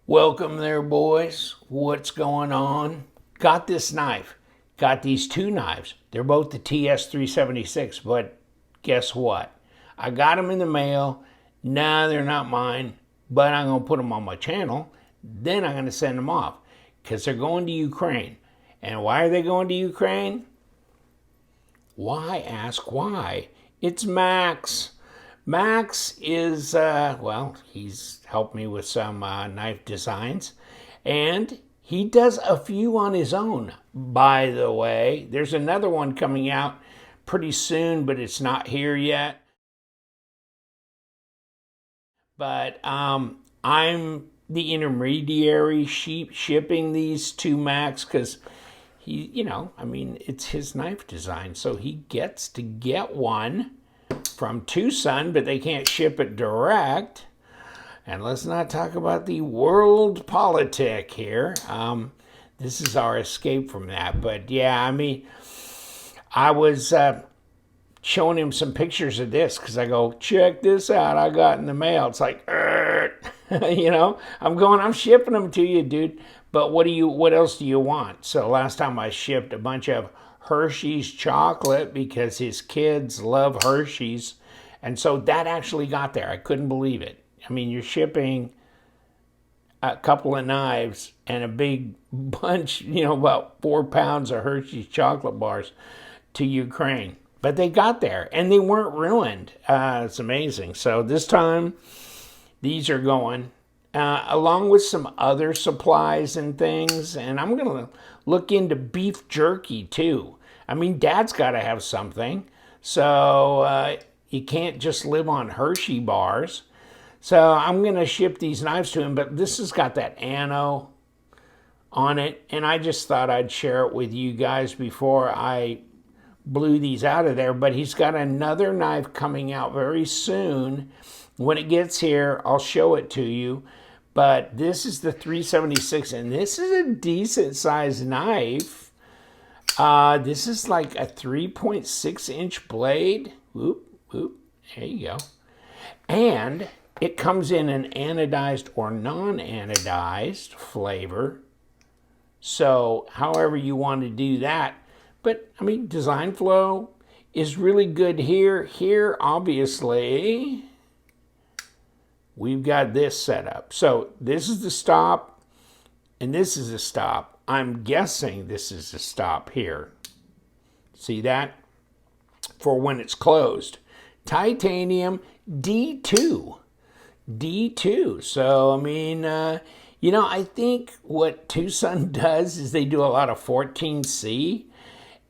Welcome there, boys. What's going on? Got this knife. Got these two knives. They're both the TS376, but guess what? I got them in the mail. Nah, they're not mine, but I'm going to put them on my channel. Then I'm going to send them off because they're going to Ukraine. And why are they going to Ukraine? Why? Ask why. It's Max. Max is, he's helped me with some knife designs, and he does a few on his own, by the way. There's another one coming out pretty soon, but it's not here yet. But I'm the intermediary shipping these to Max because he, it's his knife design, so he gets to get one from TwoSun, but they can't ship it direct. And let's not talk about the world politic here. This is our escape from that. But yeah, I was showing him some pictures of this because I go, check this out, I got in the mail. It's like, I'm shipping them to you, dude. But what else do you want? So last time I shipped a bunch of Hershey's chocolate because his kids love Hershey's. And so that actually got there. I couldn't believe it. I mean, you're shipping a couple of knives and a big bunch, about 4 pounds of Hershey's chocolate bars to Ukraine. But they got there and they weren't ruined. It's amazing. So this time, these are going along with some other supplies and things. And I'm going to look into beef jerky too. I mean, Dad's got to have something. So you can't just live on Hershey bars. So I'm going to ship these knives to him. But this has got that anno on it. And I just thought I'd share it with you guys before I blew these out of there. But he's got another knife coming out very soon. When it gets here, I'll show it to you. But this is the 376. And this is a decent sized knife. This is like a 3.6-inch blade. Whoop, whoop. There you go. And it comes in an anodized or non-anodized flavor. So however you want to do that. But, design flow is really good here. Here, obviously, we've got this set up. So this is the stop, and this is the stop. I'm guessing this is the stop here. See that? For when it's closed. Titanium D2. D2. So, I think what TwoSun does is they do a lot of 14C.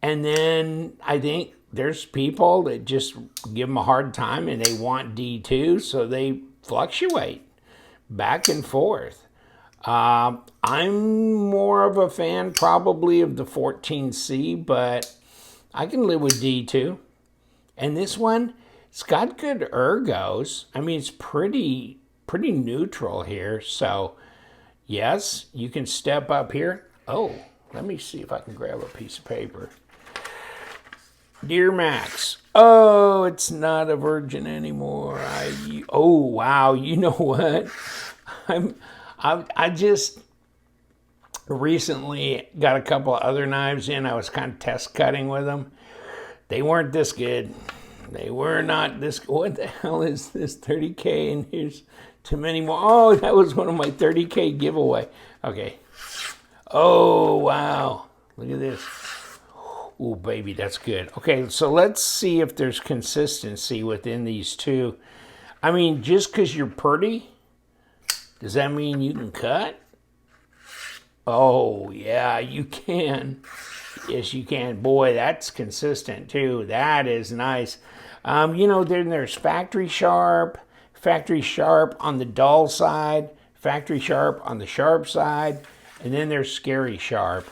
And then I think there's people that just give them a hard time and they want D2. So they fluctuate back and forth. I'm more of a fan probably of the 14C, but I can live with D2. And this one, it's got good ergos. It's pretty neutral here. So yes, you can step up here. Oh, let me see if I can grab a piece of paper. Dear Max, oh, it's not a virgin anymore. Oh, wow, you know what? I just recently got a couple of other knives in. I was kind of test cutting with them. They weren't this good. They were not this good. What the hell is this? 30K, and here's too many more. Oh, that was one of my 30K giveaway. Okay. Oh, wow. Look at this. Oh, baby, that's good. Okay, so let's see if there's consistency within these two. Just because you're pretty, does that mean you can cut? Oh, yeah, you can. Yes, you can. Boy, that's consistent, too. That is nice. Then there's factory sharp on the dull side, factory sharp on the sharp side, and then there's scary sharp.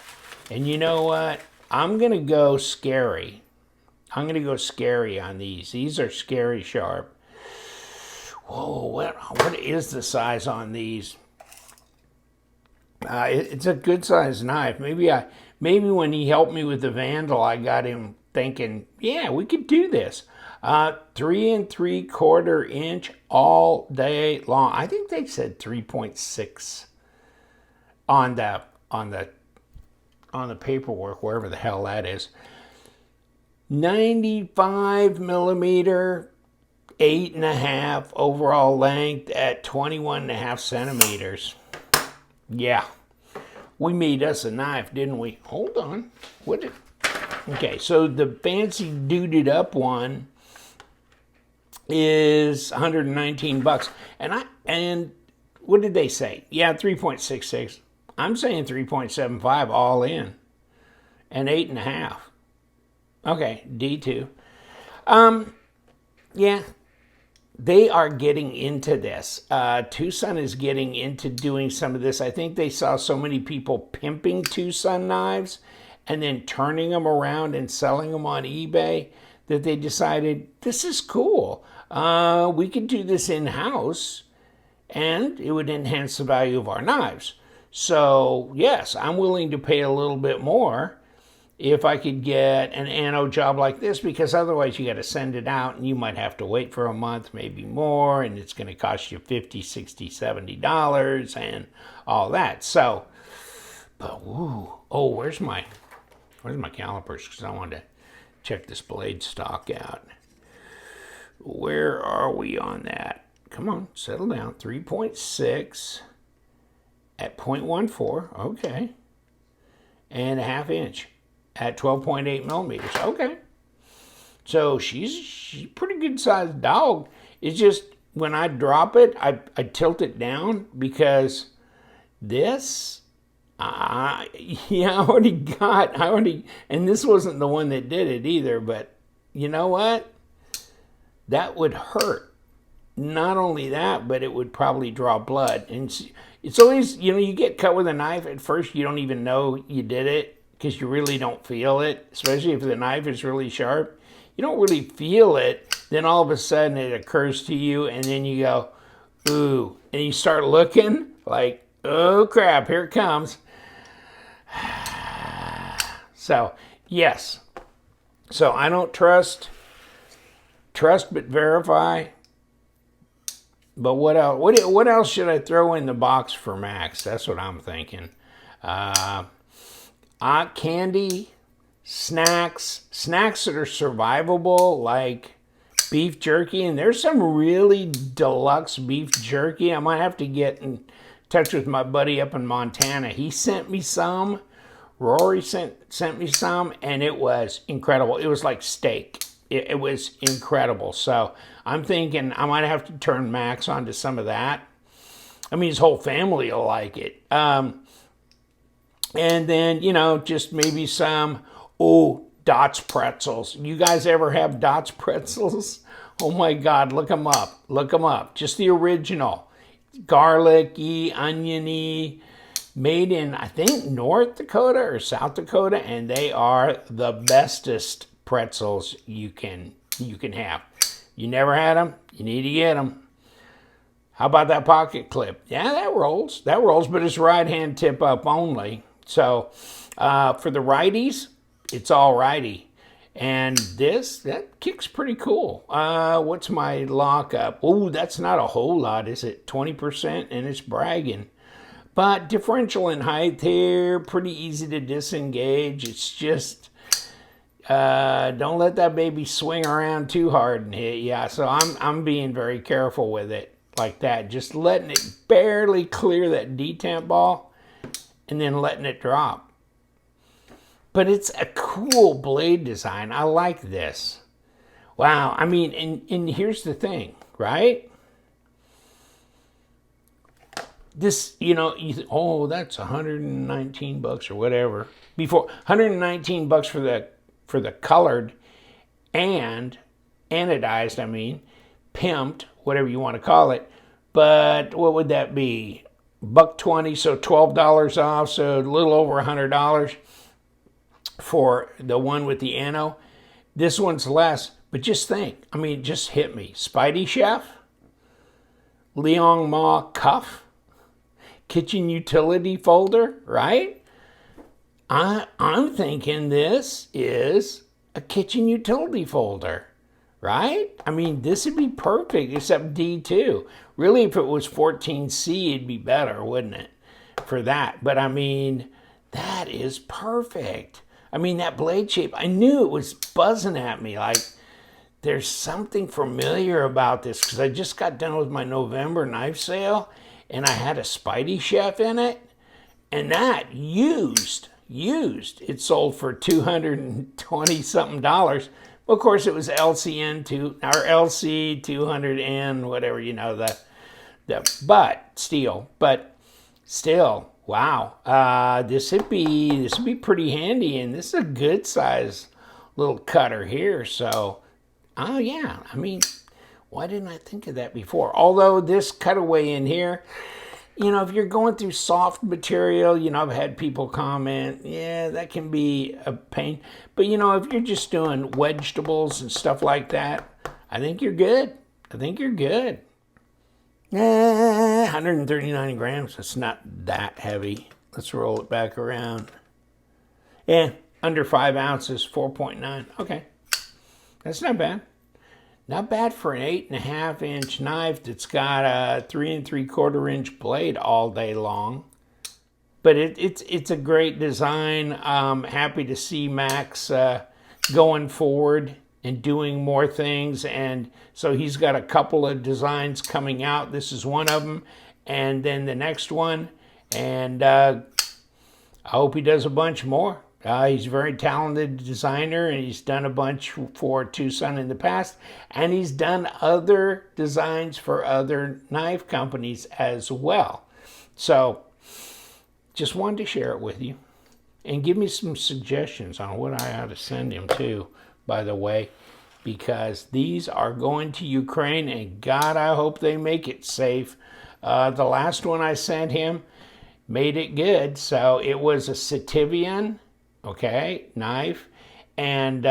And you know what? I'm going to go scary. I'm going to go scary on these. These are scary sharp. Whoa, what is the size on these? It's a good size knife. Maybe when he helped me with the Vandal, I got him thinking, yeah, we could do this. 3 3/4 inch all day long. I think they said 3.6 on the paperwork, wherever the hell that is. 95 millimeter, 8.5 overall length at 21.5 centimeters. Yeah, we made us a knife, didn't we? Hold on. What did? Okay, so the fancy duded up one is $119, and what did they say? Yeah, 3.66. I'm saying 3.75 all in, and 8.5. Okay, D2. Yeah, they are getting into this. TwoSun is getting into doing some of this. I think they saw so many people pimping TwoSun knives and then turning them around and selling them on eBay that they decided, this is cool. We could do this in-house and it would enhance the value of our knives. So yes, I'm willing to pay a little bit more if I could get an anno job like this, because otherwise you got to send it out and you might have to wait for a month, maybe more, and it's going to cost you $50, $60, $70 and all that. So, but ooh, oh, where's my calipers? Because I wanted to check this blade stock out. Where are we on that? Come on, settle down. 3.6 at 0.14, okay, and a ½ inch at 12.8 millimeters. Okay, so she's a pretty good sized dog. It's just when I drop it, I tilt it down because this, and this wasn't the one that did it either, but you know what? That would hurt. Not only that, but it would probably draw blood. And it's always, you get cut with a knife. At first, you don't even know you did it because you really don't feel it, especially if the knife is really sharp. You don't really feel it. Then all of a sudden it occurs to you, and then you go, ooh. And you start looking like, oh, crap, here it comes. So, yes. So I don't trust but verify. But what else? What else should I throw in the box for Max? That's what I'm thinking. Candy, snacks that are survivable, like beef jerky. And there's some really deluxe beef jerky. I might have to get in touch with my buddy up in Montana. He sent me some. Rory sent me some, and it was incredible. It was like steak. It was incredible. So I'm thinking I might have to turn Max onto some of that. I mean, his whole family will like it. And then, just maybe some, Dots pretzels. You guys ever have Dots pretzels? Oh my God, look them up. Look them up. Just the original. Garlicky, oniony, made in, I think, North Dakota or South Dakota, and they are the bestest pretzels you can have. You never had them? You need to get them. How about that pocket clip? Yeah, that rolls, but it's right hand tip up only. So for the righties, it's all righty. And that kicks pretty cool. What's my lockup? Oh, that's not a whole lot, is it? 20%, and it's bragging. But differential in height here, pretty easy to disengage. It's just, don't let that baby swing around too hard and hit. Yeah, so I'm being very careful with it like that. Just letting it barely clear that detent ball and then letting it drop. But it's a cool blade design. I like this. Wow, I mean, and here's the thing, right? This, that's $119 or whatever. Before, $119 for the colored and anodized, pimped, whatever you want to call it. But what would that be? $120, so $12 off, so a little over $100 for the one with the anno. This one's less, but just think, just hit me. Spidey Chef, Liang Ma cuff, kitchen utility folder, right? I'm thinking this is a kitchen utility folder, right? This would be perfect, except D2. Really, if it was 14C, it'd be better, wouldn't it? for that. But I mean, that is perfect. I mean, that blade shape, I knew it was buzzing at me. Like, there's something familiar about this because I just got done with my November knife sale and I had a Spidey Chef in it. And that used, it sold for $220 something. Of course, it was LC 200N, whatever, you know, but still, wow. This would be pretty handy, and this is a good size little cutter here. So, oh yeah, I mean, why didn't I think of that before? Although this cutaway in here, you know, if you're going through soft material, you know, I've had people comment, yeah, that can be a pain. But, you know, if you're just doing vegetables and stuff like that, I think you're good. 139 grams. It's not that heavy. Let's roll it back around. Yeah, under 5 ounces, 4.9. Okay, that's not bad. Not bad for an 8.5 inch knife that's got a 3 3/4 inch blade all day long. But it's a great design. Happy to see Max going forward and doing more things. And so he's got a couple of designs coming out. This is one of them. And then the next one. And I hope he does a bunch more. He's a very talented designer, and he's done a bunch for TwoSun in the past, and he's done other designs for other knife companies as well. So just wanted to share it with you and give me some suggestions on what I ought to send him to, by the way, because these are going to Ukraine, and God, I hope they make it safe. The last one I sent him made it good. So it was a Sativian, okay, knife, and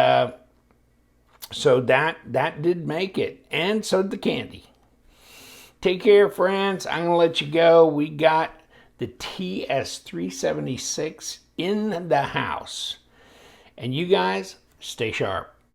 so that did make it, and so did the candy. Take care, friends. I'm gonna let you go. We got the TS376 in the house, and you guys stay sharp.